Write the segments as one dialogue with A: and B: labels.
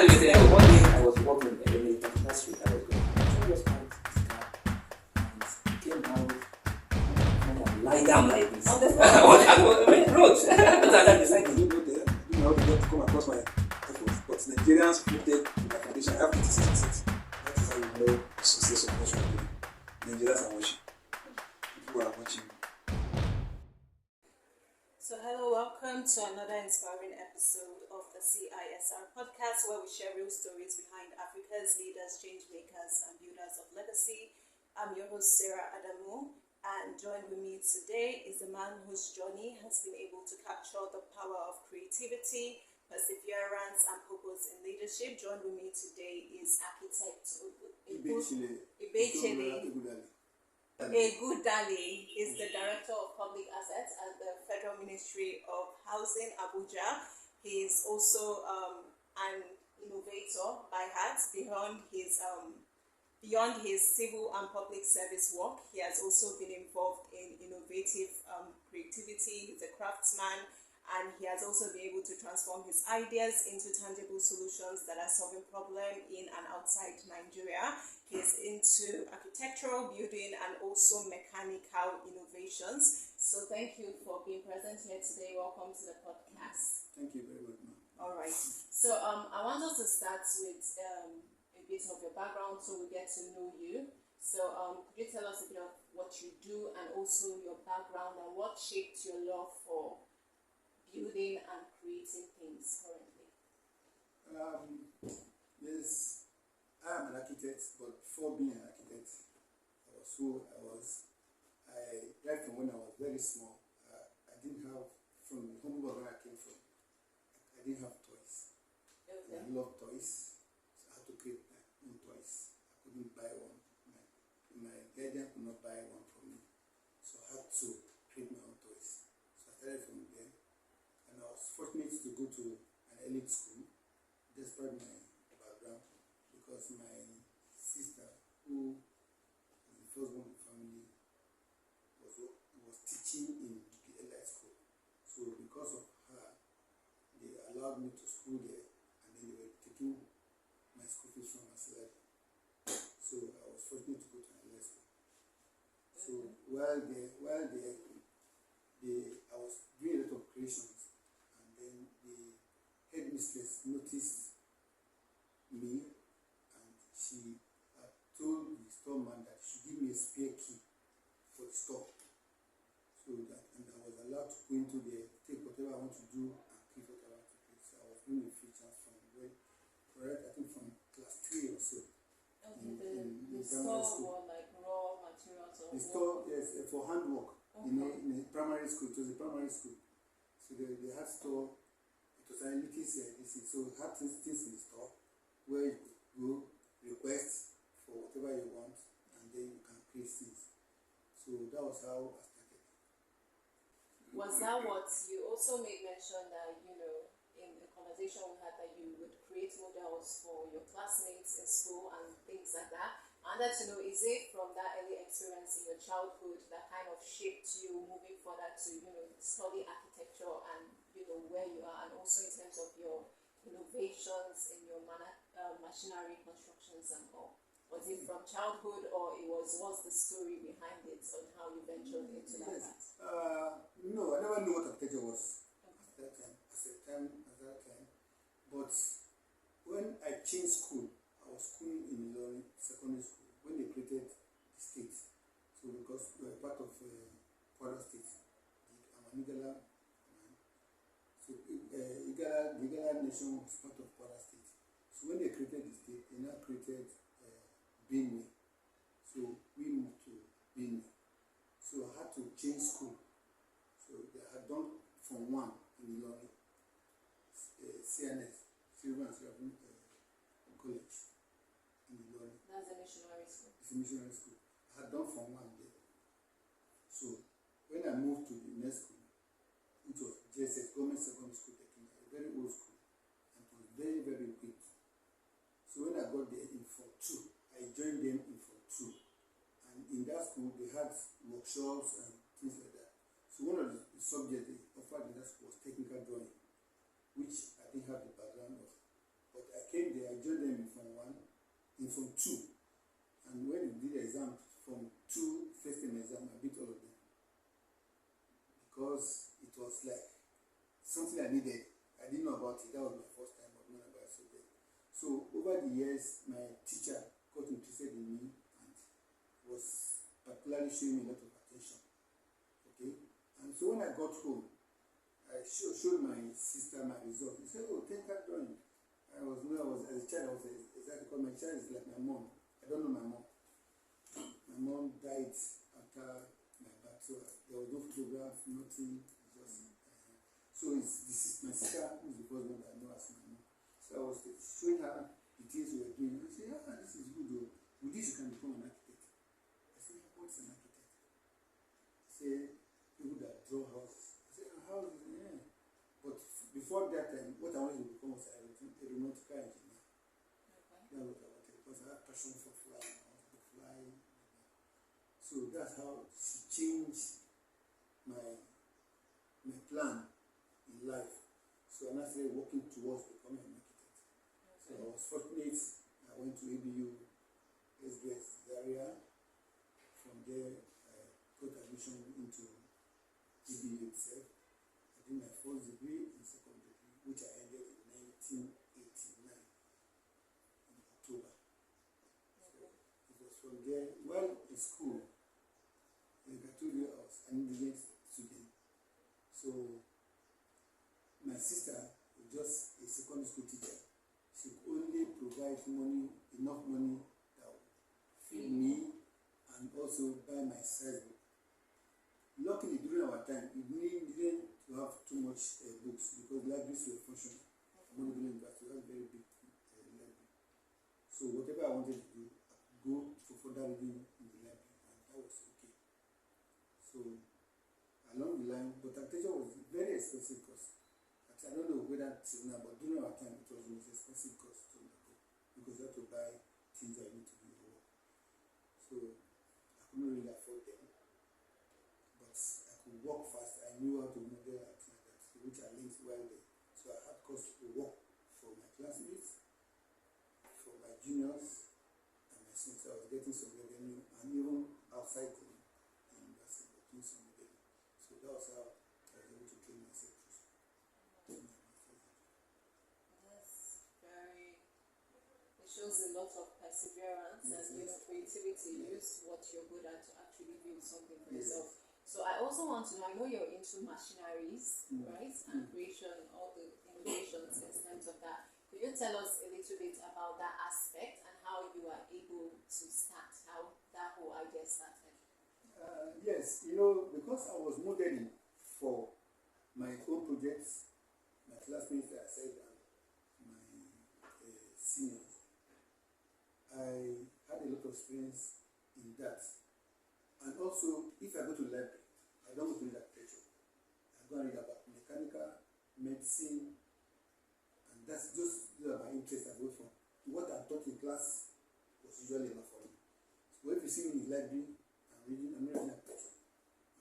A: One day I was walking in a particular street. I was going. Someone just parked his car and came out and lie down like this. On the road. Because I decided to go there. I didn't know how to get to come across my effort. But Nigerians printed in the condition. I have 56%. That is how you know the success of what you are doing. Nigerians are watching. People are watching.
B: So hello, welcome to another inspiring episode of the CISR podcast, where we share real stories behind Africa's leaders, change makers, and builders of legacy. I'm your host, Sarah Adamu, and joined with me today is a man whose journey has been able to capture the power of creativity, perseverance, and purpose in leadership. Joined with me today is architect
A: Ibechile
B: Egwudale. Egwudale is the Director of Public Assets at the Federal Ministry of Housing, Abuja. He is also an innovator by heart. Beyond his civil and public service work, he has also been involved in innovative creativity. He's a craftsman, and he has also been able to transform his ideas into tangible solutions that are solving problems in and outside Nigeria. He's into architectural, building, and also mechanical innovations. So thank you for being present here today. Welcome to the podcast.
A: Thank you very much, ma'am.
B: All right. So I want us to start with a bit of your background so we get to know you. So could you tell us a bit of what you do and also your background and what shaped your love for building and creating things currently?
A: Yes, I am an architect, but before being an architect, right from when I was very small, I didn't have, from the home where I came from, I didn't have toys.
B: Okay.
A: I love toys, so I had to create my own toys. I couldn't buy one. My guardian could not buy one for me, so I had to create my own toys. So I started from there, and I was fortunate to go to an elite school, despite my background, because my sister, who was the first one in the family, was teaching in the elite school. So because of her, they allowed me to school there, and then they were taking my school fees from my salary. So I was fortunate to go to an elite school. So while there, I was doing a lot of creations, and then the headmistress noticed me, and she told the storeman that she should give me a spare key for the store. So that, and I was allowed to go into there, take whatever I want to do, and create what I want to create. So I was doing the features from I think from class 3 or so.
B: Okay, the store was like raw materials or
A: the store, yes, for handwork.
B: Okay.
A: In a primary school, it was a primary school. So they had store, it was an elitist CIDC, so it had things in the store where you could go request for whatever you want, and then you can create things. So that was how I started.
B: Was that what you also made mention that, in the conversation we had, that you would create models for your classmates in school and things like that? I wanted to know, is it from that early experience in your childhood that kind of shaped you moving further to, study architecture and, where you are, and also in terms of your innovations in your machinery constructions and all? Was it from childhood, or what's the story behind it on how you ventured into that?
A: Yes. No, I never knew what architecture was at that time. But when I changed school, I was schooling in Ilorin secondary school when they created the state. So because we were part of Kwara State, I'm an Igala man. So the Igala nation was part of Kwara State. So when they created the state, they now created Benue. So we moved to Benue. So I had to change school. So I had done from 1 in Ilorin, CNS, Silver and Seraphim College in Ilorin.
B: That's a missionary school.
A: It's a missionary school. I had done from 1 there. So when I moved to the next school, which was JSS, Government Secondary School Technical, a very old school, and it was very, very good. So when I got there in 4-2, I joined them in 4-2. And in that school, they had workshops and things like that. So one of the subjects they offered in that school was technical drawing, which I didn't have the background of. But I came there, I joined them in Form 1, in Form 2. And when we did the exam, from 2 first term exam, I beat all of them. Because it was like something I needed. I didn't know about it. That was my first time of knowing about subject. So over the years, my teacher got interested in me and was particularly showing me a lot of attention. Okay? And so when I got home, I showed my sister my results. She said, "Oh, take that drawing." As a child, I was exactly because my child is like my mom. I don't know my mom. My mom died after my birth, so there was no photograph, nothing. Just so this is my sister, who is the first one that I know as my mom. So I was showing her the things we were doing. And she said, "Ah, this is good though. With this you can become an architect." I said, "What's an architect?" She said, "People that draw houses." I said, "Houses, yeah." But before that time, what I wanted to become was a aeronautical engineer. Okay. That's what I wanted because I have passion for flying. I wanted to fly. So that's how she changed my plan in life. So I started working towards becoming an architect. Okay. So I was fortunate. I went to ABU, SBS Zaria. From there, I got admission into ABU itself. I did my first degree and second degree, which I ended in 1989 in October. Okay. So it was from there. While in school, like I told you, I was an indigent student. So my sister was just a secondary school teacher. She could only provide enough money that would feed me and also buy my size book. Luckily, during our time, we didn't have too much books because libraries were functional. Monopoly University was a very big library. So whatever I wanted to do, I could go for further reading in the library, and that was okay. So along the line, but architecture was a very expensive course. I don't know whether it's now, but during our time, it was the most expensive course to undergo because you had to buy things that you need to do your work. So I couldn't really afford them. But I could work fast. I knew how to model and things like that, which I learned while there. So I had course to work for my classmates, for my juniors, and my seniors. So I was getting some revenue, and even outside the university, I was doing some revenue. So that was how I was able to train myself.
B: That's very. It shows a lot of perseverance and creativity. Use what you're good at to actually build something for yourself. So I also want to know, I know you're into machineries, right? And creation, all the innovations in terms of that. Could you tell us a little bit about that aspect and how you are able to start, how that whole idea started?
A: Yes, because I was modeling for my own projects, my classmates that I said, and my seniors, I had a lot of experience in that. And also, if I go to the library, I don't go to read architecture. I go and read about mechanical, medicine, and that's just those are my interests I go for. What I'm taught in class was usually enough for me. So if you see me in the library, I'm not reading architecture.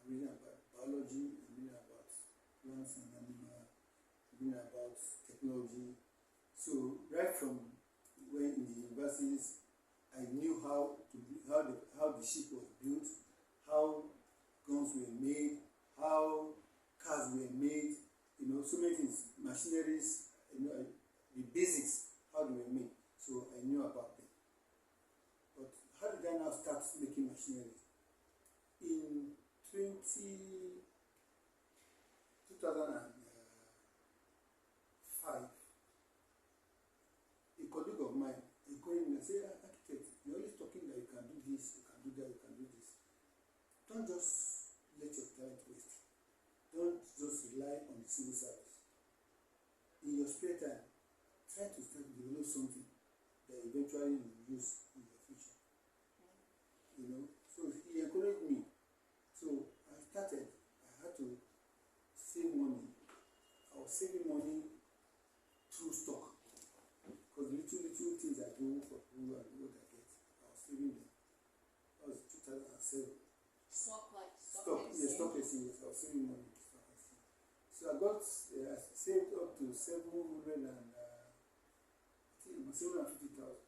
A: I'm reading about biology, I'm reading about plants and animals, I'm reading about technology. So right from when in the universities, I knew how the ship was built, how guns were made, how cars were made, so many things, machineries, the basics, how they were made. So I knew about them. But how did I now start making machineries? In 2005, a colleague of mine, he called me and said, "Architect, you're always talking that you can do this, you can do that, you can do this. Don't just let your talent waste. Don't just rely on the civil service. In your spare time, try to start to develop something that eventually you will use in your future." So he encouraged me. So I started. I had to save money. I was saving money through stock. Because little things I do for people and what I get, I was saving them. That was 2007.
B: Stock
A: exchange. I was saving money in stock exchange. So I saved up to 700 and I think on 750,000.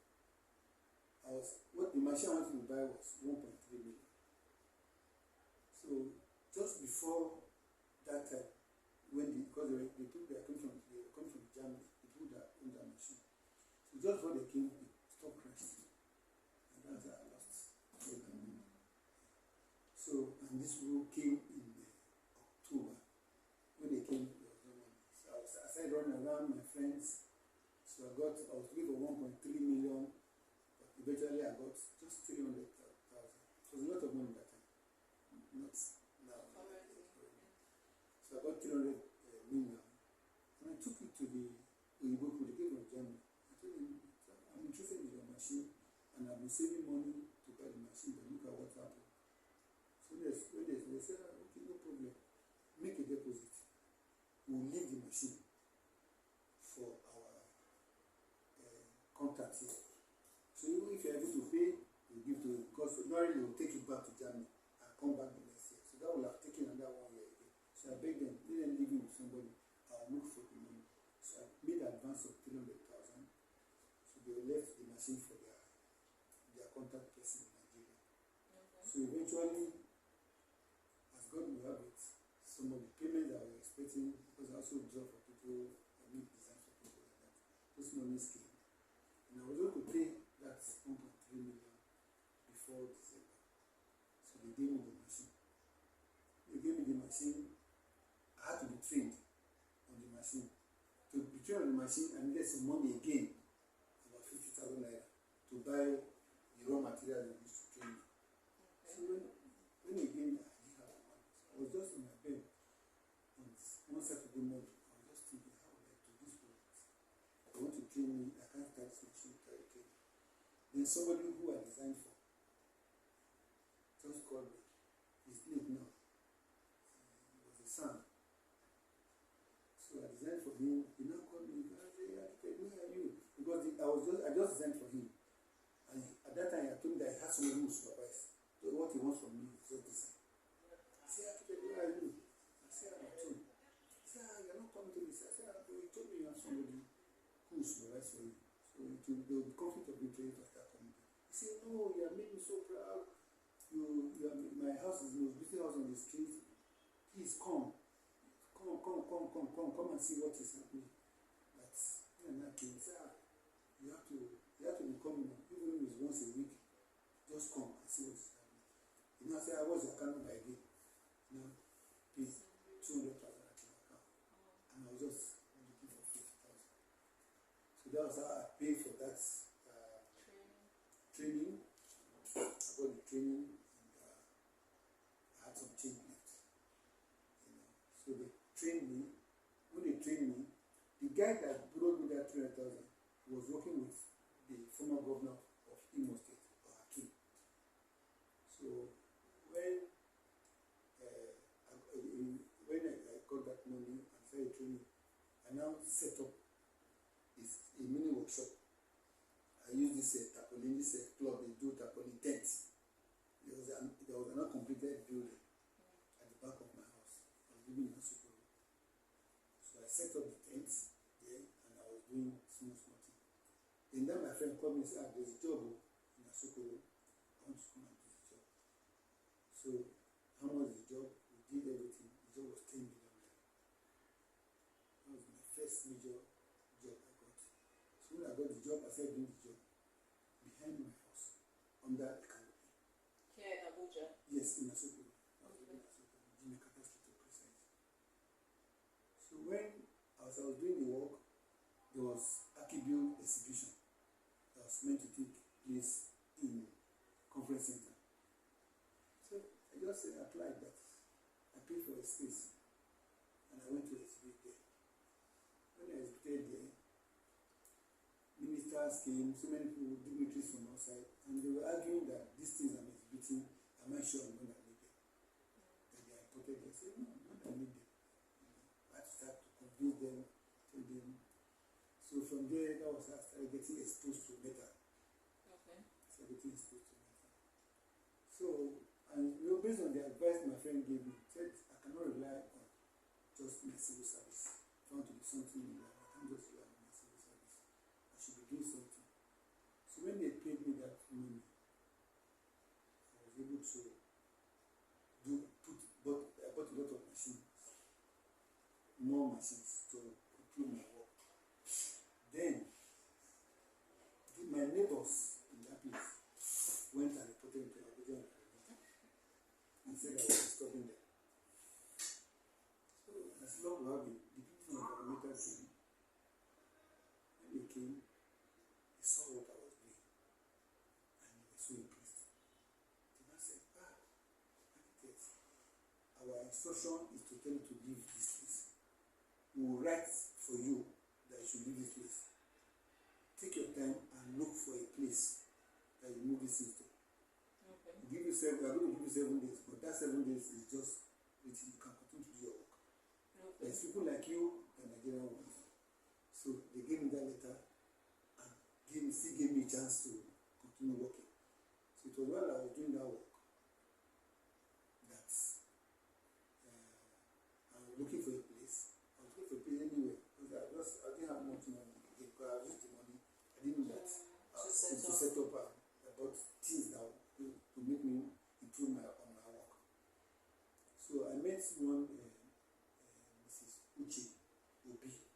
A: What the machine I wanted to buy was 1.3 million. So just before that time, because they people they were coming from Germany, the people that owned that machine. So just before they came, the stock crashed, and that's how I lost all my money. So, and this rule came in October. When they came, there was no money. So I started running around my friends. So I was looking for 1.3 million, but eventually I got just 300,000. It was a lot of money that time, not now. So I got 300 million, and I took it to the Oyibo people, they came from Germany. I told them, I'm interested in your machine, and I've been saving money to buy the machine, but look at what happened. So they said, okay, no problem, make a deposit. We'll leave the machine for our contact here. So even if you're able to pay, we'll give to you, because ordinarily we'll take it back to Germany and come back the next year. So that will have taken another 1 year again. So I begged them, let them leave it with somebody, I'll look for the money. So I made an advance of 300,000. So they left the machine for their contact person in Nigeria. So eventually, as God will have it, some of the payments that I was expecting, because I also draw for people, I make designs for people like that, those monies came. And I was able to pay that 1.3 million before December. So they gave me the machine. I had to be trained on the machine. To be trained on the machine, I needed some money again, about 50,000 naira, to buy the raw material they used to train me. So when again I didn't have the money, so I was just in my bed on one Saturday morning. I was just thinking, how would I do this project? They want to train me, I can't start this machine without training. Then somebody who I designed for just called me. He's late now. He was a son. So I designed for him. He now called me. I said, where are you? Because I just designed for him. And at that time I told him that he has somebody who supervise. So what he wants from me is just design. I said, where are you? I said, I'm at home. He said, you're not coming to this. I said, you told me you have somebody who will supervise for you. So there will be conflict of interest after coming. He said, no, you have made me so proud. My house is the most beautiful house on the street. Please come and see what is happening. But in that case, you have to be coming, even if it's once a week. Just come and see what is happening. You know, I said, what's your account number again? You know, please, 200,000 at your account. And I was just looking for 50,000. So that was how I paid for that training. I got the training, and I had some change left. You know, so they trained me. When they trained me, the guy that brought me that 300,000 was working with the former governor of Imo State, or Hakim. So when I got that money and started training, I now set up a mini workshop. I use this tarpaulin, this club, they do tarpaulin tents. There was an uncompleted building at the back of my house. I was living in Asukoro. So I set up the tents there, and I was doing small things. Then my friend called me and said, there's a job in Asukoro. I want to come and do the job. So how much is the job? We did everything. The job was 10 million naira. That was my first major job I got. So when I got the job, I started doing the job behind my house, under a canopy.
B: Here in Abuja?
A: Yes, in Asukoro. I was living in Asukoro, Jimekata Street to precise. So as I was doing the work, there was Akibio exhibition that was meant to take place in conference center. So I just applied that. I paid for a space, and I went to exhibit there. When I exhibited there, ministers came, so many people, dignitaries from outside, and they were arguing that these things I'm exhibiting, am I sure I'm going to need them? That they are imported. I said, no, I'm not going to need them. I had to start to convince them, tell them. So from there, that was how I started getting exposed to metal.
B: Okay.
A: I started getting exposed to metal. So, and based on the advice my friend gave me, said I cannot rely on just my civil service. If I want to do something in life, I can't just rely on my civil service. I should be doing something instruction is to tell you to leave this place. We will write for you that you should leave this place. Take your time and look for a place that you move this into.
B: Okay.
A: We are going to give you 7 days, but that 7 days is just waiting. You can continue to do your work.
B: Okay.
A: There's people like you and Nigerian ones. So they gave me that letter and still gave me a chance to continue working. So it was while I was doing that work that I was looking for a place. I was looking for a place anywhere because I didn't have much money again because I used the money. I didn't know that to set up about things that to make me improve on my work. So I met one Mrs. Uche Obi.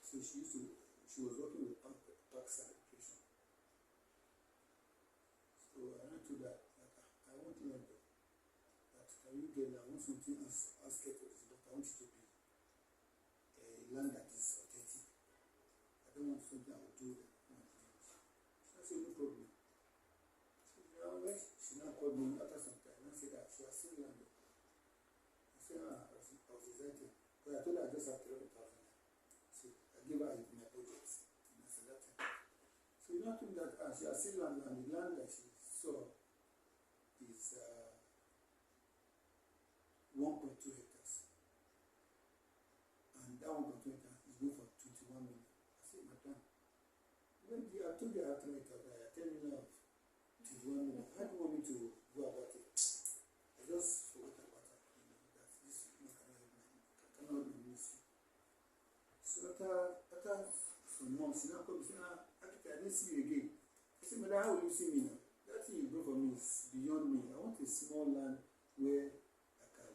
A: So she was working with Parkside Recreation. So I went to that, I want to learn that can you get, I want something outskirts of this, but I want it to be a land that is authentic. I don't want something I will do that. So I said, no problem. So when she now called me after some time and said that she has seen land. I said, I was excited. Because I told her I just have 300,000. So I gave her my budget. And I said that time. So you know told me that she has seen land, and the land that she saw is 1.2 hectares. And that 1.2 hectares is going for 21 million. I said, madam, I told you I have 300,000, I tell you now 21 million. How do you want me to go about it? I just forgot about it. That this cannot be missed. So after some months, she now called me and said, I didn't see you again. I said, madam, how will you see me now? That thing you brought for me is beyond me. I want a small land where I can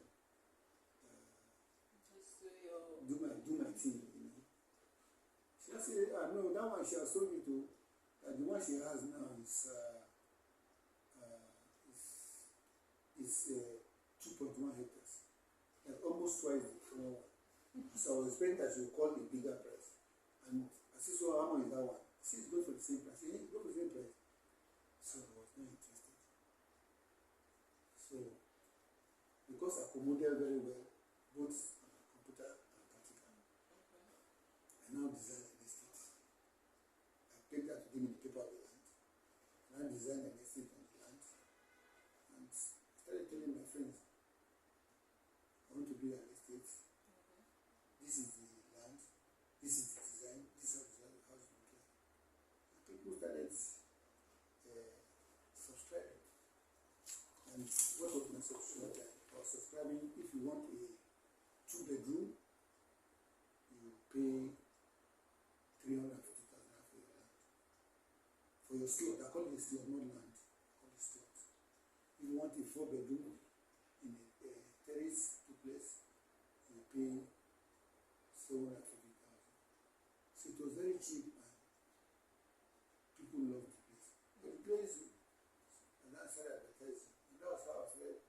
A: do my thing, She just said, no, that one she has told me to, the one she has now is 2.1 hectares. Like almost twice the small one. So I was expecting that she would call a bigger price. And I said, so how much is that one? She said, go for the same price. I said, go for the same price. So I was not interested. So, because I could model very well, both computer and practical, I now design an estate. I paid that to give me the paper of the land. And I designed an estate on the land. And I started telling my friends, I want to build an estate. This is the land. This is the design. This is how the house will look like. And people started subscribing. And what was my subscribing? I was subscribing. If you want a 2-bedroom, you pay 350,000 for your land. For your slot, I call it a slot, not land. I call it slot. If you want a 4-bedroom in a terrace duplex, you pay 750,000. So it was very cheap and people loved the place. But the place, and I started advertising. And that was how I started.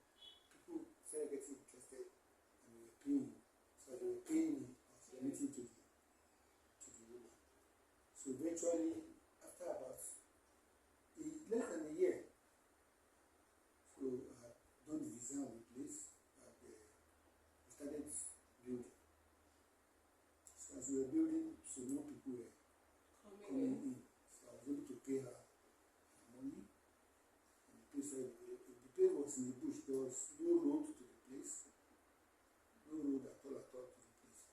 A: People started getting interested and they were paying. So they were paying me, I was donating to the woman. So eventually, after about less than a year, so I had done the design of the place and we started building. So as we were building, so more people were coming in. So I was able to pay her money. And the place was developing. The place was in the bush. There was no road to the place. No road at all to the place.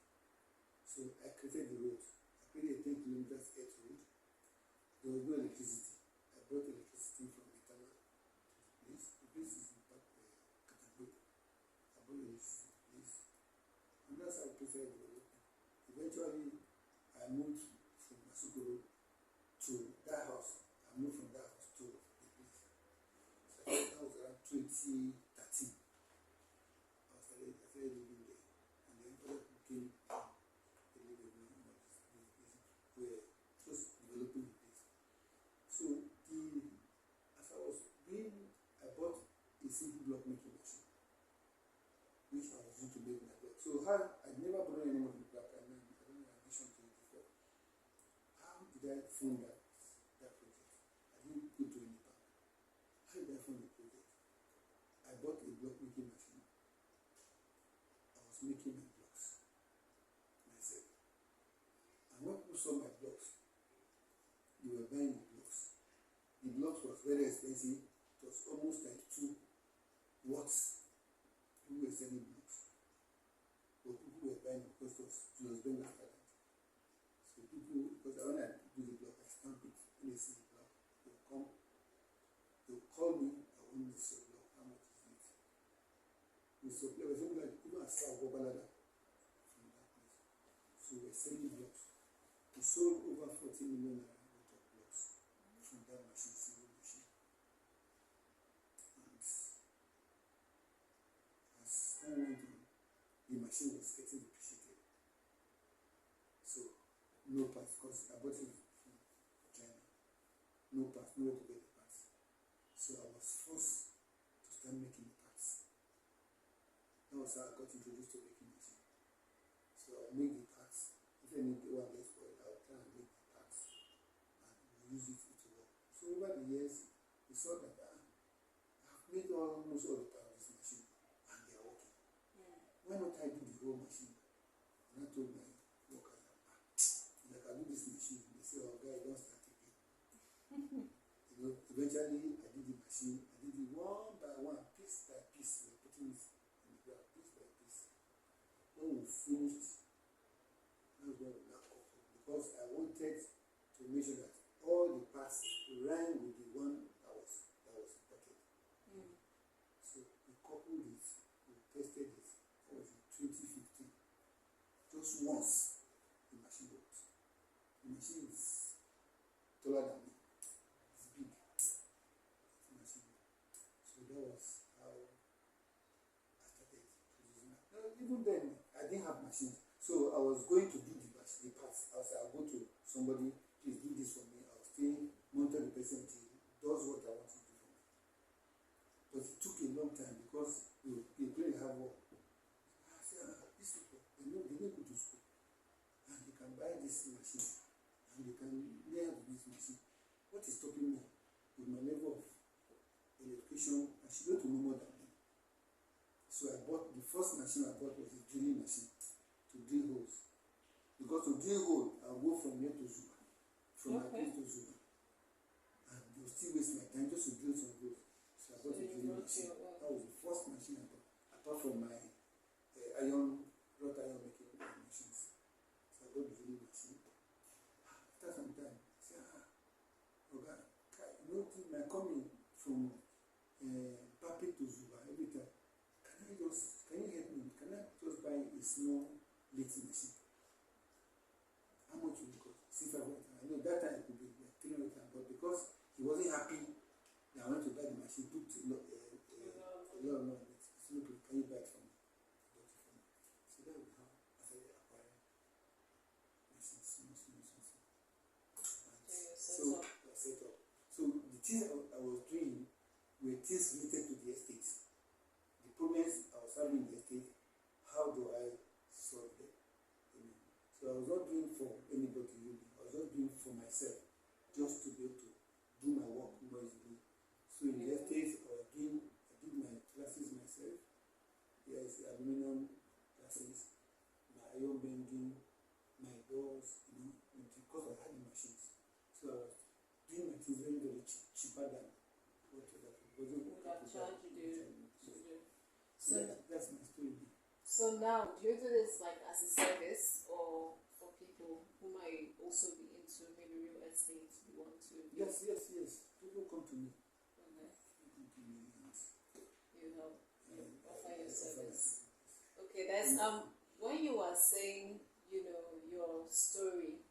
A: So I created the road. I created a 10 kilometers earth road. There was no electricity. I brought electricity from Itala to the place. The place is in Katagbo. I brought electricity to the place. And that's how the place started developing. Eventually, I moved from Masukuro to that house. I moved from that house to the place. So I think that was around 2013. I started living there. And then other people came to live with me. We were just developing the place. So as I was doing, I bought a simple block making machine, which I was using to make my block. So I never brought any of the block. I don't know, I mentioned to you before. How did I fund that project? I didn't go to any bank. How did I fund the project? I bought a block making machine was making my blocks myself. And when people saw my blocks, they were buying the blocks. The blocks was very expensive. It was almost like 2 watts. People were selling blocks. But people were buying because it was going after that. So people, because when I do the block, I stamp it. When they see the block, they'll come, they'll call me, I want this block, how much is it? We supply, we're something like even as far as Bobalada from that place. So we're selling blocks. We sold over 40 million naira worth of blocks from that machine, single machine. And as time went on, the machine was getting depreciated. So no parts, because I bought it from China. No parts, nowhere to get the parts. So I was forced to start making the parts. That was how I got introduced to making machine. So I make the parts. If any one gets spoiled, I'll try and make the parts and we'll use it to work. So over the years, we saw that I've made almost all the parts of this machine and they are working. Why not I do the whole machine? And I told my workers that if I can do this machine, they say, oh guy, don't start again. Eventually I did the machine, I did it one by one, piece by piece. We're putting it on the ground, piece by piece. When we finished, that's when we knocked off. Because I wanted to make sure that all the parts ran with the one that was imported. So we coupled it, we tested it. That was in 2015. Just once, the machine worked. The machine is taller than me. It's big. The machine worked. So that was how I started producing that. Even then, I didn't have machines. So I was going to do the parts. I'll go to somebody, please do this for me. I'll stay, monitor the person until he does what I want to do for me. But it took a long time because they really have work. I said, these people, they need to go to school. And they can buy this machine. And they can learn this machine. What is stopping me with my level of education? I should go to know more than me. So I bought, the first machine I bought was a drilling machine to drill holes. Because to drill hole, I'll go from here to Zuba. From my place to Zuba. And they'll still waste my time just to drill some holes. So I bought a drilling machine. That was the first machine I bought. Apart from my wrought iron making machines. So I bought the drilling machine. After some time, I said, okay, my coming from Papi to Zuba every time. Can you help me? Can I just buy a small lathe machine? How much will it cost? 600. I know that time it could be like 300, but because he wasn't happy, I went to buy the machine, put a lot of money on it. So can you buy it from me? He bought it from me. So that was how I started acquiring machines, small. So I set up. So the things I was doing were things related to the estate. The problems I was having in the estate, how do I solve them? So I was not doing for anybody really. I was just doing for myself, just to be able to do my work more easily. So in the estate, I did my classes myself. Yes, aluminum classes, my iron bending, my doors, because I had the machines. So I was doing my things very, very cheaper than what other people would
B: have charged you to do. So
A: that's my story.
B: So now, do you do this like as a service or for people who might also be into maybe real estate? You want to?
A: Yes. People come to me.
B: Okay.
A: People come to me and
B: you help. You offer your service. Okay. There's when you were saying your story,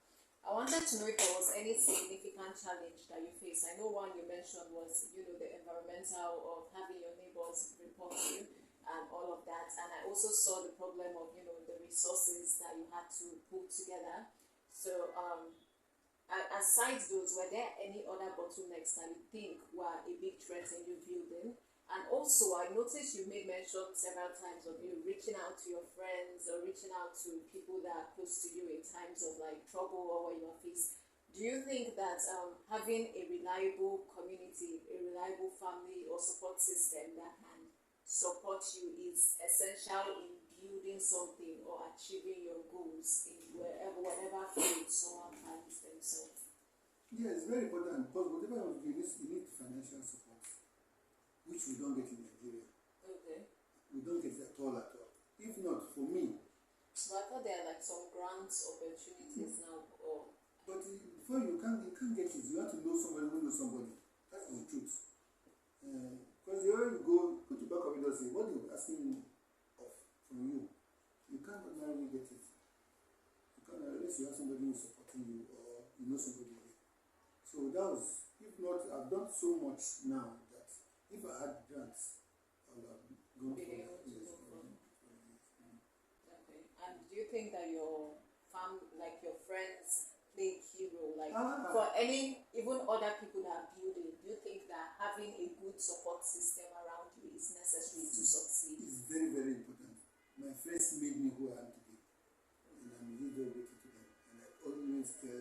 B: I wanted to know if there was any significant challenge that you faced. I know one you mentioned was the environmental of having your neighbors report you and all of that, and I also saw the problem of the resources that you had to put together. So aside those, were there any other bottlenecks that you think were a big threat in your building? And also I noticed you made mention several times of you reaching out to your friends or reaching out to people that are close to you in times of like trouble or when you are faced. Do you think that having a reliable community, a reliable family or support system that can support you is essential in building something or achieving your goals in whatever field someone finds themselves?
A: Yeah, it's very important because whatever you need financial support, which we don't get in Nigeria.
B: Okay.
A: We don't get it at all. If not, for me.
B: So I thought there are like some grants opportunities now. Or
A: but before you can't get it, you have to know somebody who knows somebody. That's the truth. Because wherever you go to back of it, say what they're asking of from you, you can't ordinarily get it. You can't unless you have somebody who's supporting you or you know somebody there. So that was, if not, I've done so much now that if I had grants, I would have gone for it.
B: Okay. And do you think that your like your friends, play key role, like for any even other people that are building? Do you think that having a good support system around you is necessary to succeed?
A: It's very, very important. My friends made me who I am today, and I'm really very grateful to them. And I always tell